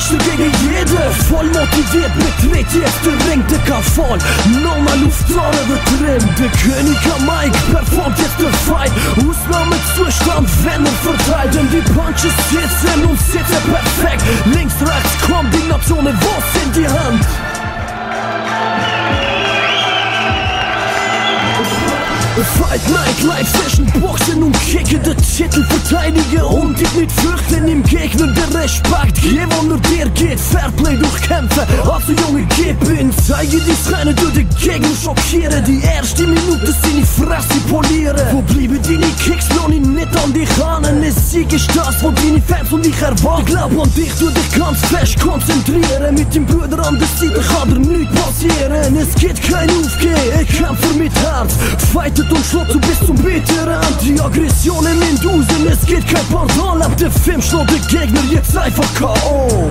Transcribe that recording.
Stärkste gegen jede. Voll motiviert, betritt jetzt den Ring, dicker voll. Nochmal Luftfahrer wird drin. Der König am Mike performt jetzt den Fight. Ausnahmezustand, wenn er verteilt. Denn die Punches sitzen und sitzen perfekt. Links, rechts, Kombinationen, was in die Hand. Fight Night, Live-Session, Boxen und Kicken, der Titel verteidigen und dich nicht fürchten im Gegner, der Respekt geben, nur dir geht, Fairplay durch Kämpfe, also Junge, gib ihn, zeige die Reine, du den Gegner schockieren, die erste Minute sind die Fresse polieren, wo bleiben deine Kicks, noch nicht an dich an, ein Sieg ist das, wo deine Fans und dich erwarten, glaub an dich, du dich ganz fest konzentrieren, mit dem Bruder an der Seite kann dir nichts passieren, es geht kein Aufgehen, ich kämpfe mit Herz, fightet und schlägt du bis zum bitteren die Aggressionen in Dusen, es geht kein Pardon, ab der Film schlägt der Gegner jetzt einfach K.O.